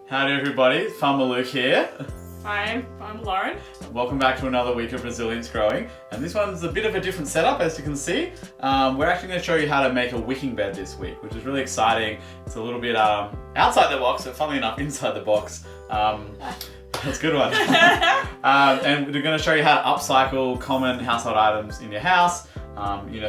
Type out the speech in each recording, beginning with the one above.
Howdy everybody, it's Farmer Luke here. Hi, I'm Lauren. Welcome back to another week of Resilience Growing. And this one's a bit of a different setup, as you can see. We're actually going to show you how to make a wicking bed this week, which is really exciting. It's a little bit outside the box, but funnily enough, inside the box. That's a good one. And we're going to show you how to upcycle common household items in your house.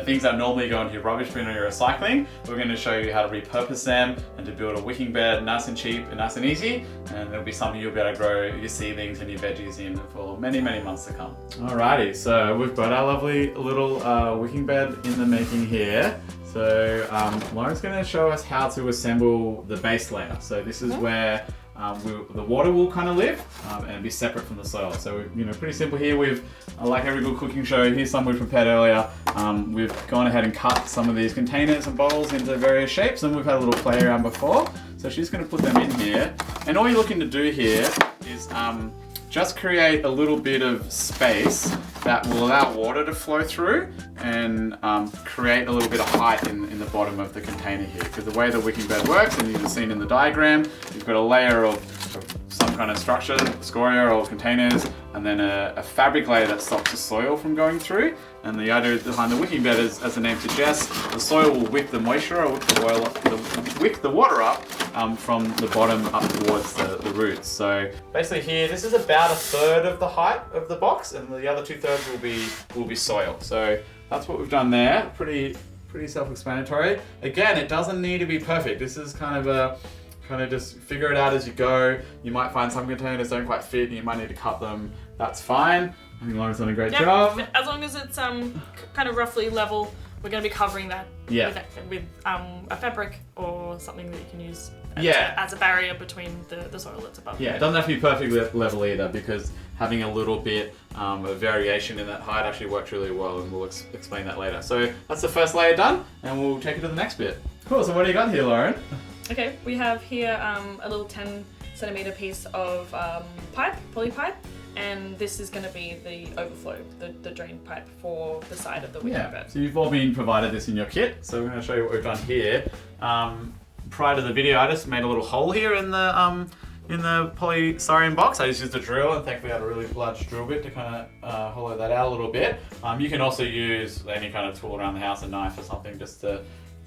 Things that normally go into your rubbish bin or your recycling. We're going to show you how to repurpose them and to build a wicking bed nice and cheap and nice and easy. And it'll be something you'll be able to grow your seedlings and your veggies in for many, many months to come. Alrighty, so we've got our lovely little wicking bed in the making here. So Lauren's going to show us how to assemble the base layer. So this is where the water will kind of live and be separate from the soil. So pretty simple here. We've, like every good cooking show, here's some we prepared earlier. We've gone ahead and cut some of these containers and bowls into various shapes, and we've had a little play around before. So she's going to put them in here. And all you're looking to do here is just create a little bit of space that will allow water to flow through and create a little bit of height in the bottom of the container here. Because the way the wicking bed works, and you've seen in the diagram, you've got a layer of some kind of structure, scoria or containers, and then a fabric layer that stops the soil from going through. And the idea behind the wicking bed is, as the name suggests, the soil will wick the moisture or wick the water up from the bottom up towards the roots. So basically here, this is about 1/3 of the height of the box, and the other 2/3 will be soil. So that's what we've done there. Pretty self-explanatory. Again, it doesn't need to be perfect. This is kind of just figure it out as you go. You might find some containers don't quite fit and you might need to cut them. That's fine. I think Lauren's done a great job. As long as it's kind of roughly level, we're going to be covering that with a fabric or something that you can use as a barrier between the soil that's above. Yeah, it doesn't have to be perfectly level either, because having a little bit of variation in that height actually works really well, and we'll explain that later. So that's the first layer done, and we'll take it to the next bit. Cool, so what do you got here, Lauren? Okay, we have here a little 10 centimeter piece of poly pipe, and this is going to be the overflow, the drain pipe for the side of the wicking bed. So you've all been provided this in your kit, so we're going to show you what we've done here. Prior to the video, I just made a little hole here in the polystyrene box. I just used a drill, and thankfully I had a really large drill bit to kind of hollow that out a little bit. You can also use any kind of tool around the house, a knife or something, just to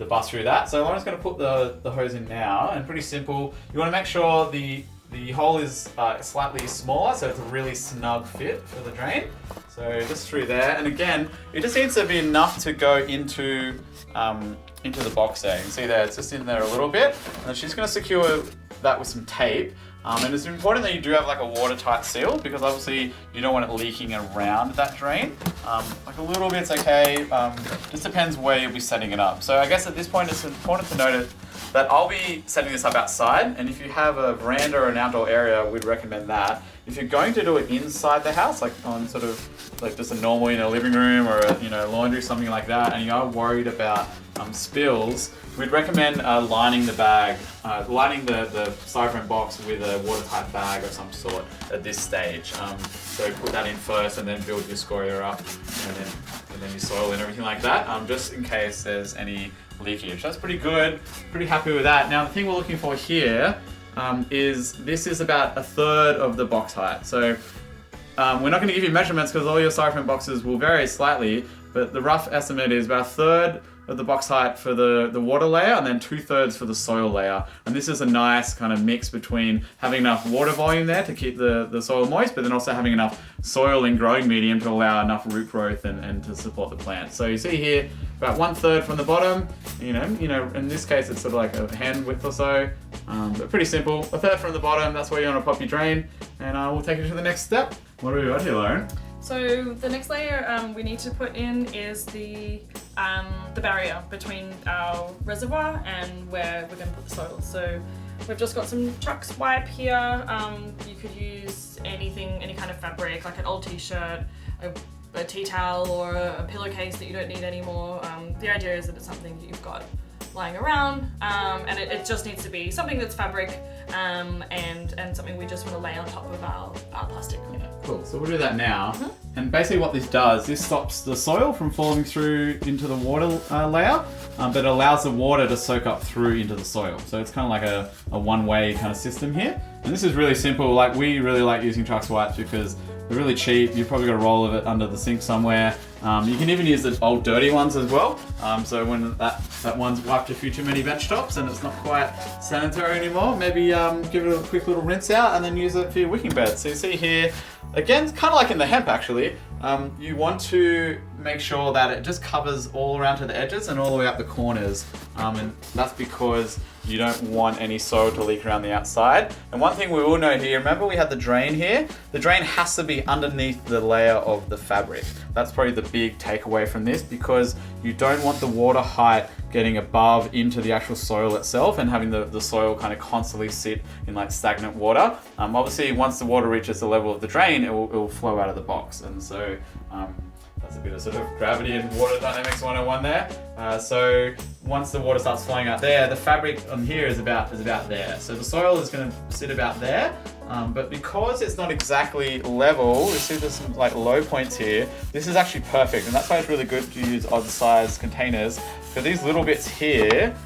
bust through that. So Lauren's going to put the hose in now, and pretty simple. You want to make sure the hole is slightly smaller, so it's a really snug fit for the drain. So just through there, and again, it just needs to be enough to go into the box there. You can see there, it's just in there a little bit, and she's going to secure that with some tape. And it's important that you do have like a watertight seal, because obviously you don't want it leaking around that drain. Like a little bit's okay, just depends where you'll be setting it up. So I guess at this point it's important to note that I'll be setting this up outside, and if you have a veranda or an outdoor area, we'd recommend that. If you're going to do it inside the house, like on sort of like just a normal living room or laundry, something like that, and you are worried about spills, we'd recommend lining the bag, lining the styrofoam box with a watertight bag of some sort at this stage. So put that in first, and then build your scoria up, and then your soil and everything like that, just in case there's any leakage. That's pretty good. Pretty happy with that. Now the thing we're looking for here is this is about 1/3 of the box height. So we're not going to give you measurements because all your styrofoam boxes will vary slightly, but the rough estimate is about 1/3 of the box height for the water layer, and then 2/3 for the soil layer. And this is a nice kind of mix between having enough water volume there to keep the soil moist, but then also having enough soil and growing medium to allow enough root growth and to support the plant. So you see here about 1/3 from the bottom. In this case it's sort of like a hand width or so, but pretty simple. 1/3 from the bottom, that's where you want to pop your drain, and we'll take it to the next step. What do we got here, Lauren? So the next layer we need to put in is the barrier between our reservoir and where we're going to put the soil. So we've just got some Chuck's wipe here. You could use anything, any kind of fabric, like an old t-shirt, a tea towel, or a pillowcase that you don't need anymore. The idea is that it's something that you've got lying around, and it just needs to be something that's fabric and something we just want to lay on top of our plastic. Yeah, cool. So we'll do that now. And basically what this does, this stops the soil from falling through into the water layer, but it allows the water to soak up through into the soil. So it's kind of like a one-way kind of system here. And this is really simple. Like, we really like using Trucks wipes because they're really cheap. You've probably got a roll of it under the sink somewhere. You can even use the old dirty ones as well. So when that one's wiped a few too many bench tops and it's not quite sanitary anymore, maybe give it a quick little rinse out and then use it for your wicking bed. So you see here, again, it's kind of like in the hemp actually. You want to make sure that it just covers all around to the edges and all the way up the corners. And that's because you don't want any soil to leak around the outside. And one thing we will know here, remember we had the drain here? The drain has to be underneath the layer of the fabric. That's probably the big takeaway from this, because you don't want the water height getting above into the actual soil itself and having the soil kind of constantly sit in like stagnant water. Obviously, once the water reaches the level of the drain, it will flow out of the box. And so that's a bit of sort of gravity and water dynamics 101 there. So once the water starts flowing out there, the fabric on here is about there. So the soil is going to sit about there. But because it's not exactly level, you see there's some like low points here, this is actually perfect. And that's why it's really good to use odd size containers, because these little bits here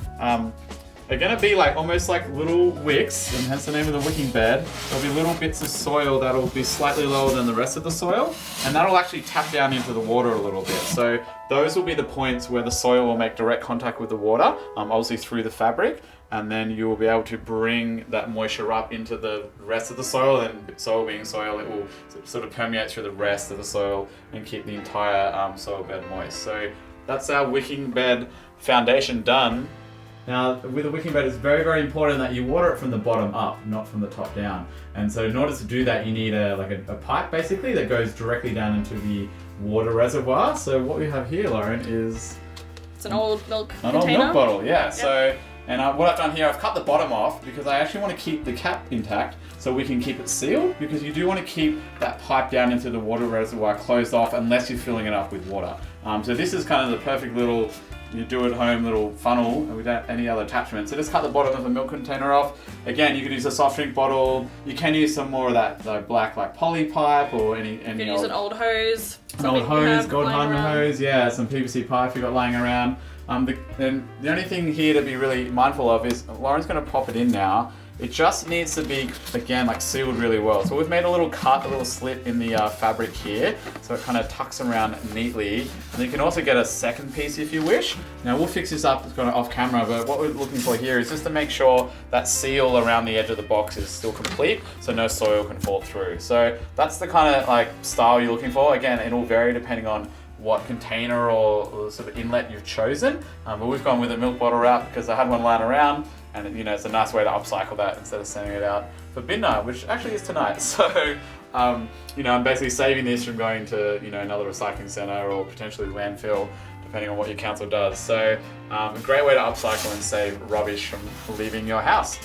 are gonna be like almost like little wicks, and hence the name of the wicking bed. There'll be little bits of soil that'll be slightly lower than the rest of the soil, and that'll actually tap down into the water a little bit. So those will be the points where the soil will make direct contact with the water, obviously through the fabric, and then you will be able to bring that moisture up into the rest of the soil, and soil being soil, it will sort of permeate through the rest of the soil and keep the entire soil bed moist. So that's our wicking bed foundation done. Now, with a wicking bed, it's very, very important that you water it from the bottom up, not from the top down. And so in order to do that, you need a pipe, basically, that goes directly down into the water reservoir. So what we have here, Lauren, is... It's an old milk container. An old milk bottle, yeah. Yep. So, and what I've done here, I've cut the bottom off because I actually want to keep the cap intact so we can keep it sealed, because you do want to keep that pipe down into the water reservoir closed off unless you're filling it up with water. So this is kind of the perfect little... you do at home little funnel and without any other attachment. So just cut the bottom of the milk container off. Again, you could use a soft drink bottle. You can use some more of that black like poly pipe or any You can use an old hose. An old hose, gold Hardeman hose, yeah, some PVC pipe you got lying around. The only thing here to be really mindful of is Lauren's going to pop it in now. It just needs to be, again, like sealed really well. So we've made a little cut, a little slit in the fabric here, so it kind of tucks around neatly. And you can also get a second piece if you wish. Now we'll fix this up, it's kind of off camera, but what we're looking for here is just to make sure that seal around the edge of the box is still complete, so no soil can fall through. So that's the kind of like style you're looking for. Again, it'll vary depending on what container or sort of inlet you've chosen. But we've gone with a milk bottle route because I had one lying around, and it's a nice way to upcycle that instead of sending it out for bin night, which actually is tonight. So, I'm basically saving this from going to, another recycling center or potentially landfill, depending on what your council does. So, a great way to upcycle and save rubbish from leaving your house.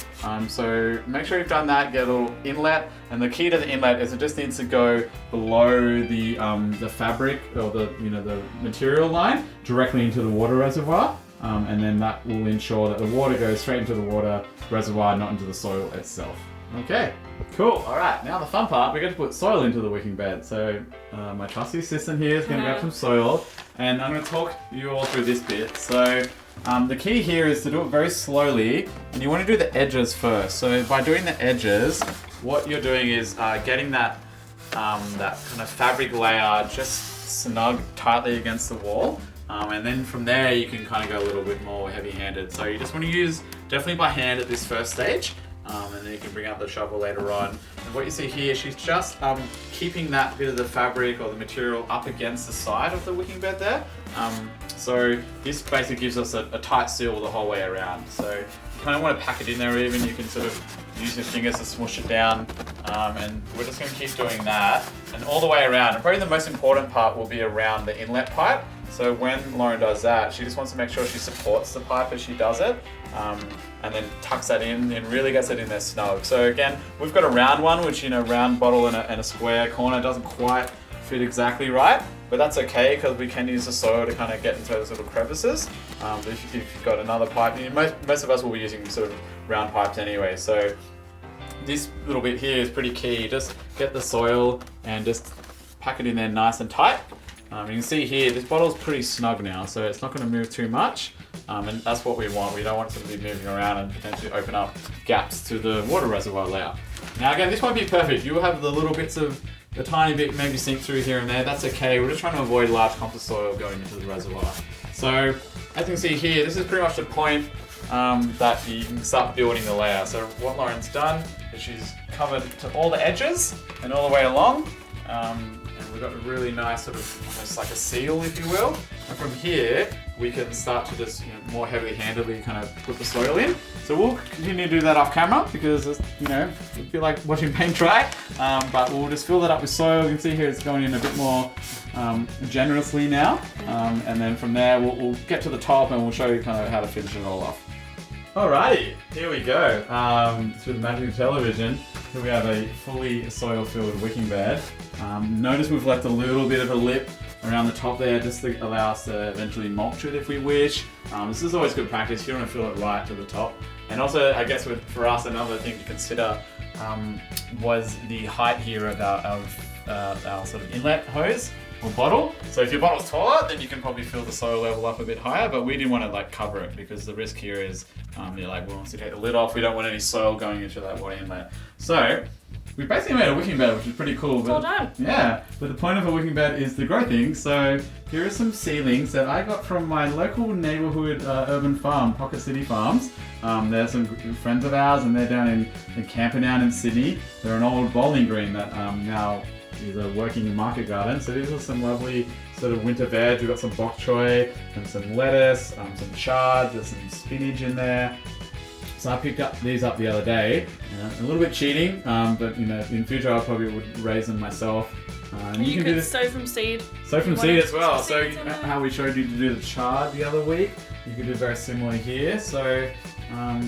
So make sure you've done that, get a little inlet, and the key to the inlet is it just needs to go below the fabric or the material line directly into the water reservoir. And then that will ensure that the water goes straight into the water reservoir, not into the soil itself. Okay, cool. All right, now the fun part, we're going to put soil into the wicking bed. So my trusty assistant here is going to grab some soil, and I'm going to talk you all through this bit. So the key here is to do it very slowly, and you want to do the edges first. So by doing the edges, what you're doing is getting that kind of fabric layer just snug tightly against the wall. And then from there you can kind of go a little bit more heavy-handed. So you just want to use definitely by hand at this first stage, and then you can bring out the shovel later on. And what you see here, she's just keeping that bit of the fabric or the material up against the side of the wicking bed there. So this basically gives us a tight seal the whole way around. So you kind of want to pack it in there even. You can sort of use your fingers to smush it down, and we're just going to keep doing that and all the way around. And probably the most important part will be around the inlet pipe. So when Lauren does that, she just wants to make sure she supports the pipe as she does it, and then tucks that in and really gets it in there snug. So again, we've got a round one, which round bottle and a square corner doesn't quite fit exactly right. but that's okay because we can use the soil to kind of get into those little crevices. But if you've got another pipe, most of us will be using sort of round pipes anyway, so this little bit here is pretty key. Just get the soil and just pack it in there nice and tight. You can see here, this bottle's pretty snug now, so it's not going to move too much, and that's what we want. We don't want it to be moving around and potentially open up gaps to the water reservoir layer. Now again, this won't be perfect. You will have the little bits of the tiny bit maybe sink through here and there. That's okay. We're just trying to avoid large clumps of soil going into the reservoir. So as you can see here, this is pretty much the point that you can start building the layer. So what Lauren's done is she's covered to all the edges and all the way along. And we've got a really nice sort of almost like a seal, if you will. And from here, we can start to just more heavily handedly kind of put the soil in. So we'll continue to do that off camera because it's, I feel like watching paint dry. But we'll just fill that up with soil. You can see here it's going in a bit more generously now. And then from there, we'll get to the top and we'll show you kind of how to finish it all off. Alrighty, here we go. Through the magic of television, here we have a fully soil-filled wicking bed. Notice we've left a little bit of a lip around the top there just to allow us to eventually mulch it if we wish. This is always good practice. You don't want to fill it right to the top. And also, I guess for us, another thing to consider was the height here of our sort of inlet hose or bottle. So if your bottle's taller, then you can probably fill the soil level up a bit higher, but we didn't want to cover it because the risk here is we want to take the lid off. We don't want any soil going into that water inlet. So we basically made a wicking bed, which is pretty cool. Well done. Yeah, but the point of a wicking bed is the growthing. So here are some seedlings that I got from my local neighborhood urban farm, Pocket City Farms. They're some friends of ours, and they're down in Camperdown in Sydney. They're an old bowling green that now is a working market garden. So these are some lovely sort of winter veg. We've got some bok choy and some lettuce, some chard, there's some spinach in there. So I picked these up the other day. A little bit cheating, but in future I probably would raise them myself. And you can do this. Sow from seed. Sow from seed as well. So how we showed you to do the chard the other week, you can do very similar here. So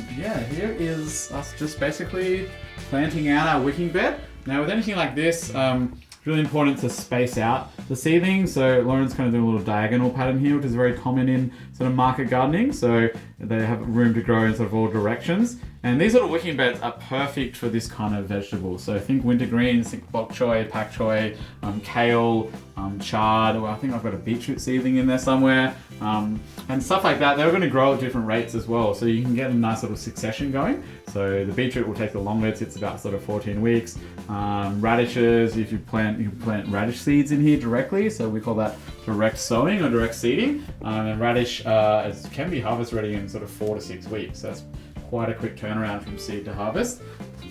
here is us just basically planting out our wicking bed. Now with anything like this, it's really important to space out the seedlings. So Lauren's kind of doing a little diagonal pattern here, which is very common in sort of market gardening. So they have room to grow in sort of all directions. And these little wicking beds are perfect for this kind of vegetable. So think winter greens, think bok choy, pak choy, kale, chard, or I think I've got a beetroot seedling in there somewhere. And stuff like that, they're going to grow at different rates as well. So you can get a nice little succession going. So the beetroot will take the longest, it's about sort of 14 weeks. Radishes, if you can plant radish seeds in here directly. So we call that direct sowing or direct seeding. And radish can be harvest ready in sort of 4 to 6 weeks. So that's quite a quick turnaround from seed to harvest.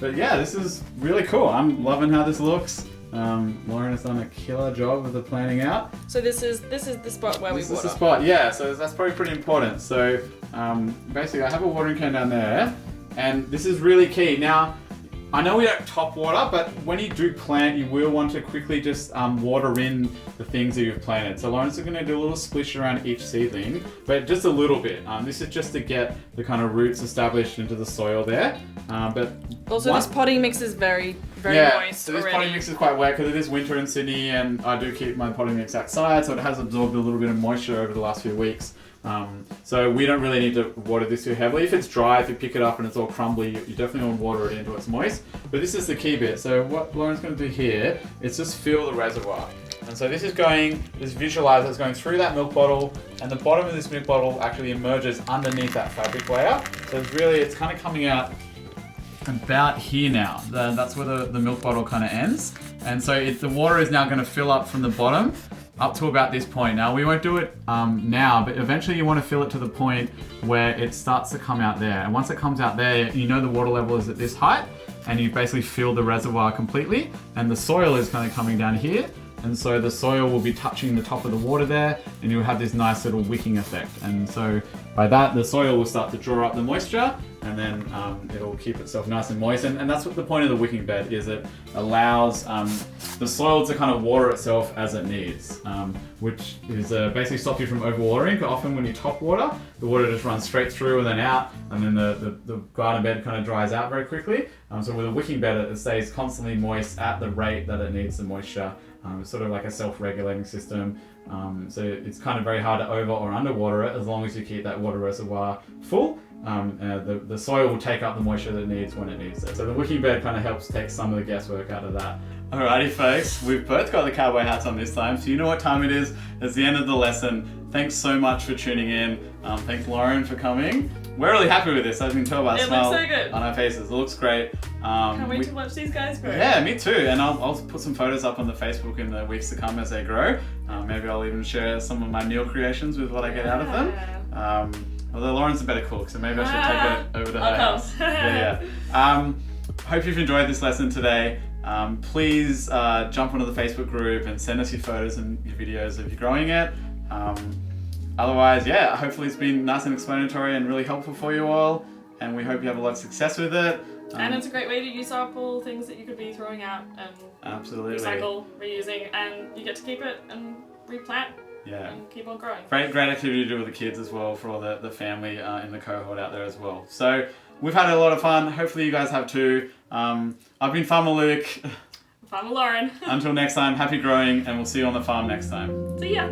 But yeah, this is really cool. I'm loving how this looks. Lauren has done a killer job with the planning out. So this is the spot where we water. This is the spot, yeah. So that's probably pretty important. So basically I have a watering can down there, and this is really key. Now, I know we don't top water, but when you do plant, you will want to quickly just water in the things that you've planted. So Lawrence is going to do a little splish around each seedling, but just a little bit. This is just to get the kind of roots established into the soil there. But also, this potting mix is very moist. So this potting mix is quite wet because it is winter in Sydney, and I do keep my potting mix outside, so it has absorbed a little bit of moisture over the last few weeks. So we don't really need to water this too heavily. If it's dry, if you pick it up and it's all crumbly, you definitely want to water it until it's moist. But this is the key bit. So what Lauren's going to do here is just fill the reservoir. And so this is visualize it's going through that milk bottle, and the bottom of this milk bottle actually emerges underneath that fabric layer. So it's kind of coming out about here now. That's where the milk bottle kind of ends. And so the water is now going to fill up from the bottom up to about this point. Now we won't do it now, but eventually you want to fill it to the point where it starts to come out there. And once it comes out there, you know the water level is at this height, and you basically fill the reservoir completely, and the soil is kind of coming down here. And so the soil will be touching the top of the water there, and you'll have this nice little wicking effect. And so by that, the soil will start to draw up the moisture, and then it'll keep itself nice and moist. And that's what the point of the wicking bed is. It allows the soil to kind of water itself as it needs, which is basically stop you from overwatering. Because often when you top water, the water just runs straight through and then out, and then the garden bed kind of dries out very quickly. So with a wicking bed, it stays constantly moist at the rate that it needs the moisture. It's sort of like a self-regulating system. So it's kind of very hard to over or underwater it as long as you keep that water reservoir full. The soil will take up the moisture that it needs when it needs it. So the wicking bed kind of helps take some of the guesswork out of that. Alrighty folks, we've both got the cowboy hats on this time, so you know what time it is. It's the end of the lesson. Thanks so much for tuning in. Thanks Lauren for coming. We're really happy with this. I can tell by the smile looks so good. on our faces. It looks great. Can't wait to watch these guys grow. Yeah, me too. And I'll put some photos up on the Facebook in the weeks to come as they grow. Maybe I'll even share some of my meal creations with what I get out of them. Although Lauren's a better cook, so maybe I should take it over to her house. Yeah. Hope you've enjoyed this lesson today. Please jump onto the Facebook group and send us your photos and your videos of you growing it. Otherwise, yeah, hopefully it's been nice and explanatory and really helpful for you all. And we hope you have a lot of success with it. And it's a great way to use up all things that you could be throwing out and recycle, reusing, and you get to keep it and replant. Yeah. And keep on growing. Great activity to do with the kids as well, for all the family in the cohort out there as well. So we've had a lot of fun. Hopefully you guys have too. I've been Farmer Luke. Farmer Lauren. Until next time, happy growing, and we'll see you on the farm next time. See ya.